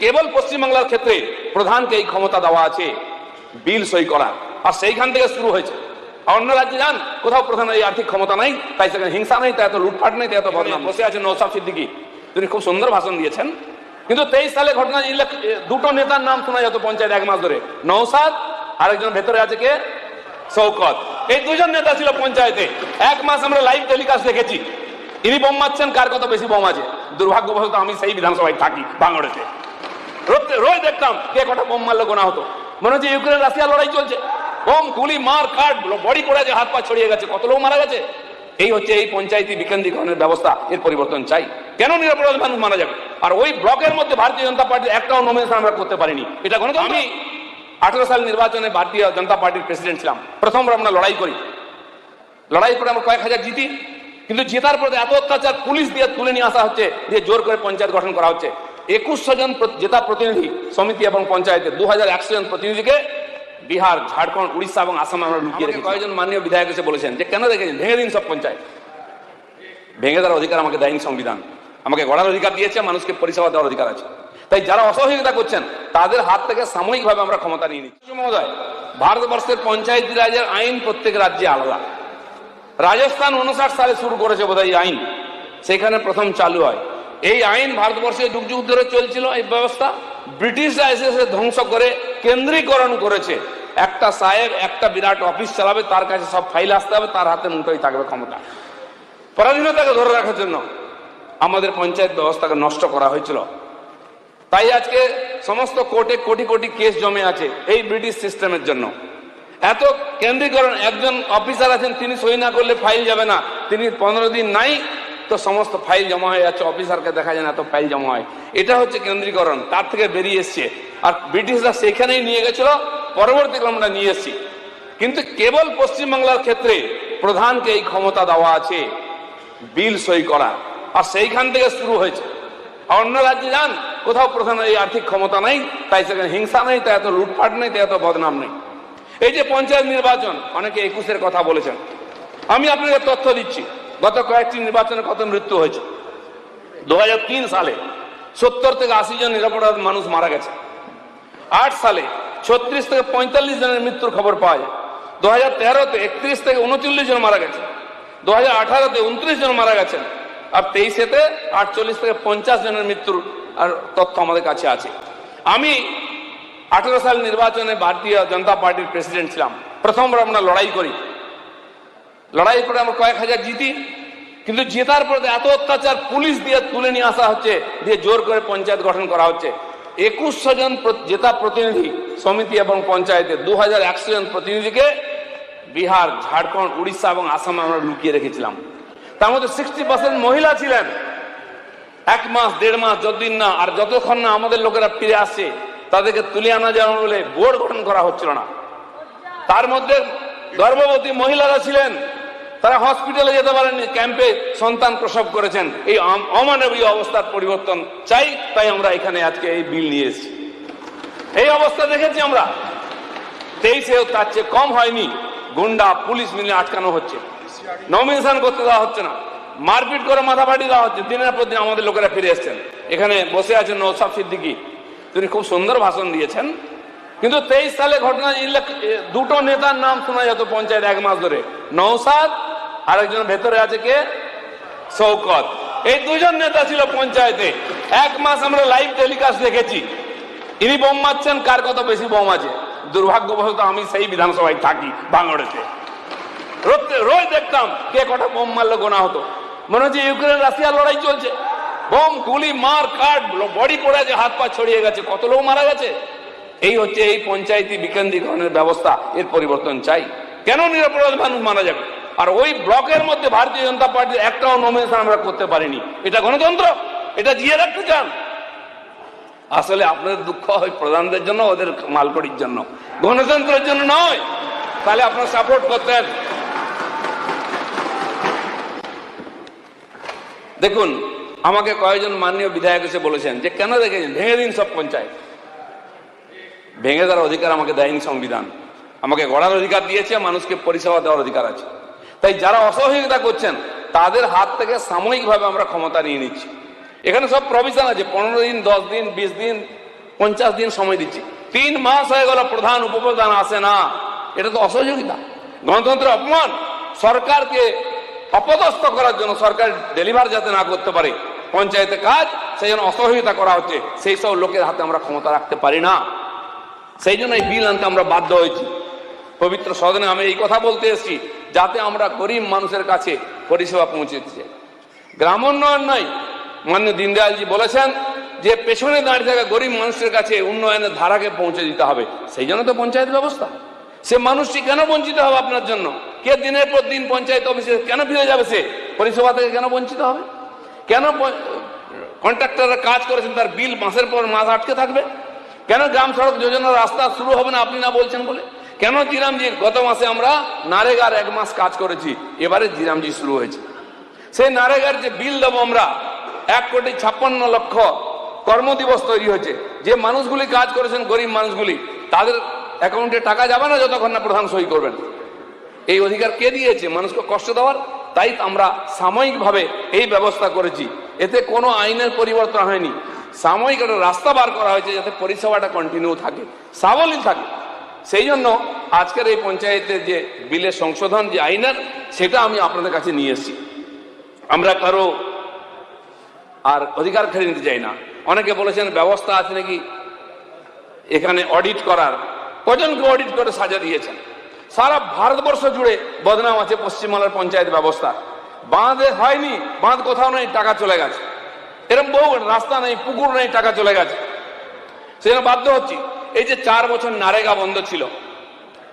কেবল পশ্চিমবাংলার ক্ষেত্রে প্রধানকে এই ক্ষমতা দেওয়া আছে বিল সই করা, আর সেইখান থেকে শুরু হয়েছে। অন্য রাজ্যে যান, কোথাও প্রধান এই আর্থিক ক্ষমতা নাই, তাই সেখানে হিংসা নেই, তাই এত লুটপাট নেই, তাই এত বদনাম। বসে আছেন নওশাদ সিদ্দিকী, তিনি খুব সুন্দর ভাষণ দিয়েছেন, কিন্তু 23 সালে ঘটনা দুটো নেতার নাম শোনা যেত পঞ্চায়েত এক মাস ধরে, নওশাদ আরেকজন ভেতরে আছে কে, শওকত। এই দুজন নেতা ছিল পঞ্চায়েতে, এক মাস আমরা লাইভ টেলিকাস্ট দেখেছি। ইনি বোম মারছেন, কার কত বেশি বোম আছে। দুর্ভাগ্যবশত আমি সেই বিধানসভায় থাকি বাংলাদেশে, রোজ দেখতাম কে কটা বোম মারলে গোনা হতো। মনে হচ্ছে ইউক্রেন রাশিয়া লড়াই চলছে, বোম গুলি মার কাট, বডি পড়ে আছে, হাত পা ছড়িয়ে গেছে, কত লোক মারা গেছে। এই হচ্ছে এই পঞ্চায়েতি বিকেন্দ্রীকরণের ব্যবস্থা, এর পরিবর্তন চাই। কেন নিরপরাধ মানুষ মারা যাবে? আর ওই ব্লকের মধ্যে ভারতীয় জনতা পার্টির একটাও নমিনেশন আমরা করতে পারিনি, এটা কোনো। আমি 18 সাল নির্বাচনে ভারতীয় জনতা পার্টির প্রেসিডেন্ট ছিলাম, প্রথমবার আমরা লড়াই করি, লড়াই করে আমরা কয়েক হাজার জিতি, কিন্তু জেতার পরে এত অত্যাচার, পুলিশ দিয়ে তুলে নিয়ে আসা হচ্ছে, দিয়ে জোর করে পঞ্চায়েত গঠন করা হচ্ছে। 2100 জন জেতা প্রতিনিধি সমিতি এবং পঞ্চায়েতে 2100 জন প্রতিনিধিকে বিহার, ঝাড়খণ্ড, উড়িষ্যা এবং আসামে আমরা লুকিয়ে রেখেছি। কয়েকজন মাননীয় বিধায়ক এসে বলেছেন যে কেন রেখেছেন, ভেঙে দিন সব পঞ্চায়েত। ভেঙে দেওয়ার অধিকার আমাকে দেয়নি সংবিধান, আমাকে গড়ার অধিকার দিয়েছে, মানুষকে পরিষেবা দেওয়ার অধিকার আছে। তাই যারা অসহযোগিতা করছেন তাদের হাত থেকে সাময়িকভাবে আমরা ক্ষমতা নিয়ে নিচ্ছি। মহোদয়, ভারতবর্ষের পঞ্চায়েতি রাজের আইন প্রত্যেক রাজ্যে আলাদা। রাজস্থান 59 সালে শুরু করেছে বোধহয় এই আইন, সেখানে প্রথম চালু হয়। এই আইন ভারতবর্ষে যুগ যুগ ধরে চলছিল এই ব্যবস্থা। ব্রিটিশরা এসে ধ্বংস করে কেন্দ্রীকরণ করেছে। একটা সাহেব একটা বিরাট অফিস চালাবে, তার কাছে সব ফাইল আসতে হবে, তার হাতে মুঠোই থাকবে ক্ষমতা। পরাধীনতাকে ধরে রাখার জন্য আমাদের পঞ্চায়েত ব্যবস্থাকে নষ্ট করা হয়েছিল। তাই আজকে সমস্ত কোর্টে কোটি কোটি কেস জমে আছে এই ব্রিটিশ সিস্টেমের জন্য। এত কেন্দ্রীকরণ, একজন অফিসার আছেন, তিনি সই না করলে ফাইল যাবে না, তিনি 15 দিন নাই তো সমস্ত ফাইল জমা হয়ে যাচ্ছে, অফিসারকে দেখা যায় না, এত ফাইল জমা হয়। এটা হচ্ছে কেন্দ্রীকরণ, তার থেকে বেরিয়ে এসছে। আর ব্রিটিশরা সেখানেই নিয়ে গেছিল, পরবর্তীকালে আমরা নিয়ে এসছি। কিন্তু কেবল পশ্চিমবাংলার ক্ষেত্রে প্রধানকে এই ক্ষমতা দেওয়া আছে বিল সই করা, আর সেইখান থেকে শুরু হয়েছে। অন্য রাজ্যে যান, কোথাও প্রধান এই আর্থিক ক্ষমতা নাই, তাই সেখানে হিংসা নেই, তাই এত লুটপাট নেই, তাই এত বদনাম নেই। এই যে পঞ্চায়েত নির্বাচন, অনেকে 21-এর কথা বলেছেন, আমি আপনাদের তথ্য দিচ্ছি। গত কয়েকটি নির্বাচনে কত মৃত্যু হয়েছে। 2003 সালে 70 থেকে 80 জন নিরপরাধ মানুষ মারা গেছে। 8 সালে 36 থেকে 45 জনের মৃত্যুর খবর পাওয়া যায়। 2013-তে 31 থেকে 39 জন মারা গেছে। 2018-তে 29 জন মারা গেছেন। আর 23-এতে 48 থেকে 50 জনের মৃত্যুর আর তথ্য আমাদের কাছে আছে। আমি 18 সাল নির্বাচনে ভারতীয় জনতা পার্টির প্রেসিডেন্ট ছিলাম, প্রথমবার আমরা লড়াই করি, লড়াই করে আমরা কয়েক হাজার জিতি, কিন্তু জেতার পরে এত অত্যাচার, পুলিশ দিয়ে তুলে নিয়ে আসা হচ্ছে, দিয়ে জোর করে পঞ্চায়েত গঠন করা হচ্ছে। 2100 জন জেতা প্রতিনিধি সমিতি এবং পঞ্চায়েতে 2100 জন প্রতিনিধিকে বিহার, ঝাড়খণ্ড, উড়িষ্যা এবং আসামে আমরা লুকিয়ে রেখেছিলাম। তার মধ্যে 60% মহিলা ছিলেন। 1 মাস 1.5 মাস যতদিন না, আর যতক্ষণ না আমাদের লোকেরা ফিরে আসছে, তাদেরকে তুলে আনা যাবে বলে বোর্ড গঠন করা হচ্ছিল না। তার মধ্যে গর্ভবতী মহিলারা ছিলেন, তারা হসপিটালে যেতে পারেননি, ক্যাম্পে সন্তান প্রসব করেছেন। এই অমানবীয় অবস্থার পরিবর্তন চাই, তাই আমরা এখানে আজকে এই বিল নিয়ে এসেছি। এই অবস্থা দেখেছি আমরা 23-এও, তার চেয়ে কম হয়নি। গুন্ডা পুলিশ মিলে আটকানো হচ্ছে, নমিনেশন করতে দেওয়া হচ্ছে না, মারপিট করে মাথা ফাটি দেওয়া হচ্ছে। দিনের পর দিন আমাদের লোকেরা ফিরে এসছেন। এখানে বসে আছেন নওশাদ সিদ্দিকী, তিনি খুব সুন্দর ভাষণ দিয়েছেন, কিন্তু 23 সালে ঘটনা দুটো নেতার নাম শোনা যেত পঞ্চায়েত এক মাস ধরে, নওশাদ আরেকজন ভেতরে আছে কে, শওকত। এই দুজন নেতা ছিল পঞ্চায়েতে, এক মাস আমরা লাইভ টেলিকাস্ট দেখেছি। ইনি বোম মারছেন, কার কত বেশি বোম আছে। দুর্ভাগ্যবশত আমি সেই বিধানসভায় থাকি বাংলাদেশে, রোজ দেখতাম কে কটা বোম মারলে গোনা হতো। মনে হচ্ছে ইউক্রেন রাশিয়া লড়াই চলছে, বোম গুলি মার কাট, বডি পড়ে আছে, হাত পা ছড়িয়ে গেছে, কত লোক মারা গেছে। এই হচ্ছে এই পঞ্চায়েতি বিকেন্দ্রীকরণের ব্যবস্থা, এর পরিবর্তন চাই। কেন নিরপরাধ মানুষ মারা যাবে? আর ওই ব্লকের মধ্যে ভারতীয় জনতা পার্টির একটাও নমিনেশন আমরা করতে পারিনি। এটা গণতন্ত্র? এটা জিয়ে রাখতে চান? আসলে আপনাদের দুঃখ হয় প্রধানদের জন্য, ওদের মালকড়ির জন্য, গণতন্ত্রের জন্য নয়। তাহলে আপনারা সাপোর্ট করতেন। দেখুন, আমাকে কয়েকজন মাননীয় বিধায়ক এসে বলেছেন যে কেন রেখেছেন, ভেঙে দিন সব পঞ্চায়েত। ভেঙে দেওয়ার অধিকার আমাকে দেয়নি সংবিধান, আমাকে গড়ার অধিকার দিয়েছে, মানুষকে পরিষেবা দেওয়ার অধিকার আছে। তাই যারা অসহযোগিতা করছেন তাদের হাত থেকে সাময়িকভাবে আমরা ক্ষমতা নিয়ে নিচ্ছি। এখানে সব প্রভিশন আছে, 15 দিন, 10 দিন, 20 দিন, 50 দিন সময় দিচ্ছি, 3 মাস হয়ে গেল প্রধান উপপ্রধান আসে না, এটা তো অসহযোগিতা, গণতন্ত্রের অপমান। সরকারকে অপদস্থ করার জন্য, সরকার ডেলিভার যাতে না করতে পারে পঞ্চায়েতে কাজ, সেই জন্য অসহযোগিতা করা হচ্ছে। সেই সব লোকের হাতে আমরা ক্ষমতা রাখতে পারি না, সেই জন্য এই বিল আনতে আমরা বাধ্য হয়েছি। পবিত্র সদনে আমি এই কথা বলতে এসেছি যাতে আমরা গরিব মানুষের কাছে পরিষেবা পৌঁছে দিতে চাই। গ্রাম উন্নয়ন নয়, মাননীয় দীনদয়ালজি বলেছেন যে পেছনে দাঁড়িয়ে থাকা গরিব মানুষের কাছে উন্নয়নের ধারাকে পৌঁছে দিতে হবে, সেই জন্য তো পঞ্চায়েত ব্যবস্থা। সে মানুষটি কেন বঞ্চিত হবে আপনার জন্য? কে দিনের পর দিন পঞ্চায়েত অফিসে কেন ফিরে যাবে? সে পরিষেবা থেকে কেন বঞ্চিত হবে? কেন কন্ট্রাক্টররা কাজ করেছেন তার বিল মাসের পর মাস আটকে থাকবে? কেন গ্রাম সড়ক যোজনার রাস্তা শুরু হবে না আপনি না বলছেন বলে? কেন জিরামজির গত মাসে আমরা নারেগার 1 মাস কাজ করেছি, এবারে জিরামজি শুরু হয়েছে। সেই নারেগার যে বিল দেবো আমরা 1,56,00,000 কর্মদিবস তৈরি হয়েছে, যে মানুষগুলি কাজ করেছেন গরিব মানুষগুলি, তাদের অ্যাকাউন্টে টাকা যাবে না যতক্ষণ না প্রধান সই করবেন। এই অধিকার কে দিয়েছে মানুষকে কষ্ট দেওয়ার? তাই আমরা সাময়িকভাবে এই ব্যবস্থা করেছি, এতে কোনো আইনের পরিবর্তন হয়নি, সাময়িক একটা রাস্তা বার করা হয়েছে যাতে পরিষেবাটা কন্টিনিউ থাকে, সাবলীল থাকে। সেই জন্য আজকের এই পঞ্চায়েতের যে বিলের সংশোধন, যে আইনের, সেটা আমি আপনাদের কাছে নিয়ে এসেছি। আমরা কারো আর অধিকার খেয়ে নিতে চাই না। অনেকে বলেছেন ব্যবস্থা আছে নাকি এখানে অডিট করার, কজনকে অডিট করে সাজা দিয়েছেন? সারা ভারতবর্ষ জুড়ে বদনাম আছে পশ্চিমবাংলার পঞ্চায়েত ব্যবস্থা। বাঁধে হয়নি, বাঁধ কোথাও নেই, টাকা চলে গেছে। এরকম বহু রাস্তা নেই, পুকুর নেই, টাকা চলে গেছে। সেজন্য বাধ্য হচ্ছি। এই যে 4 বছর নারেগা বন্ধ ছিল,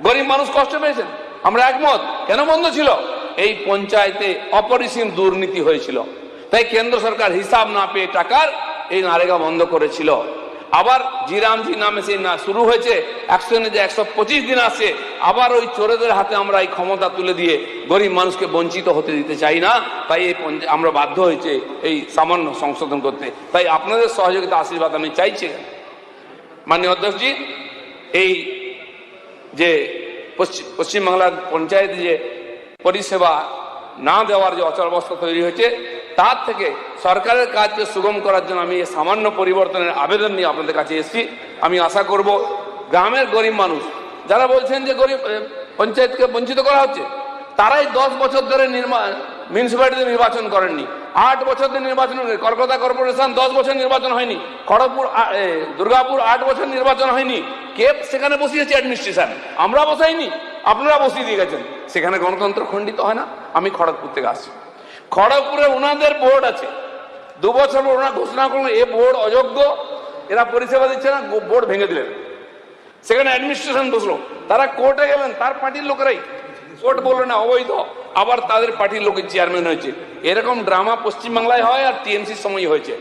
গরিব মানুষ কষ্ট পেয়েছেন, আমরা একমত। কেন বন্ধ ছিল? এই পঞ্চায়েতে অপরিসীম দুর্নীতি হয়েছিল, তাই কেন্দ্র সরকার হিসাব না পেয়ে টাকার এই নারেগা বন্ধ করেছিল। আবার জিরামজি নামে সেই না শুরু হয়েছে, 125 দিন আসছে, আবার ওই চোরেদের হাতে আমরা এই ক্ষমতা তুলে দিয়ে গরিব মানুষকে বঞ্চিত হতে দিতে চাই না। তাই এই আমরা বাধ্য হয়েছে এই সামান্য সংশোধন করতে। তাই আপনাদের সহযোগিতা, আশীর্বাদ আমি চাইছি। মাননীয় অধ্যক্ষজি, এই যে পশ্চিমবাংলার পঞ্চায়েতে যে পরিষেবা না দেওয়ার যে অচলাবস্থা তৈরি হয়েছে, তার থেকে সরকারের কাজকে সুগম করার জন্য আমি এই সামান্য পরিবর্তনের আবেদন নিয়ে আপনাদের কাছে এসেছি। আমি আশা করব গ্রামের গরিব মানুষ যারা বলছেন যে গরিব পঞ্চায়েতকে বঞ্চিত করা হচ্ছে, তারাই 10 বছর ধরে মিউনিসিপ্যালিটিতে নির্বাচন করেননি, 8 বছর ধরে নির্বাচন, কলকাতা কর্পোরেশন 10 বছর নির্বাচন হয়নি, খড়গপুর দুর্গাপুর 8 বছর নির্বাচন হয়নি। কে সেখানে বসিয়েছে অ্যাডমিনিস্ট্রেশন? আমরা বসাইনি, আপনারা বসিয়ে দিয়ে গেছেন। সেখানে গণতন্ত্র খণ্ডিত হয় না? আমি খড়গপুর থেকে আসছি, খড়গপুরে ওনাদের বোর্ড আছে, 2 বছর ওনারা ঘোষণা করলেন এ বোর্ড অযোগ্য, এরা পরিষেবা দিচ্ছে না, বোর্ড ভেঙে দিলেন। সেখানে অ্যাডমিনিস্ট্রেশন বসলো, তারা কোর্টে গেলেন, তার পার্টির লোকেরাই, কোর্ট বললো না অবৈধ, আবার তাদের পার্টির লোকের চেয়ারম্যান হয়েছে। এরকম ড্রামা পশ্চিমবাংলায় হয়, আর টিএমসির সময় হয়েছে।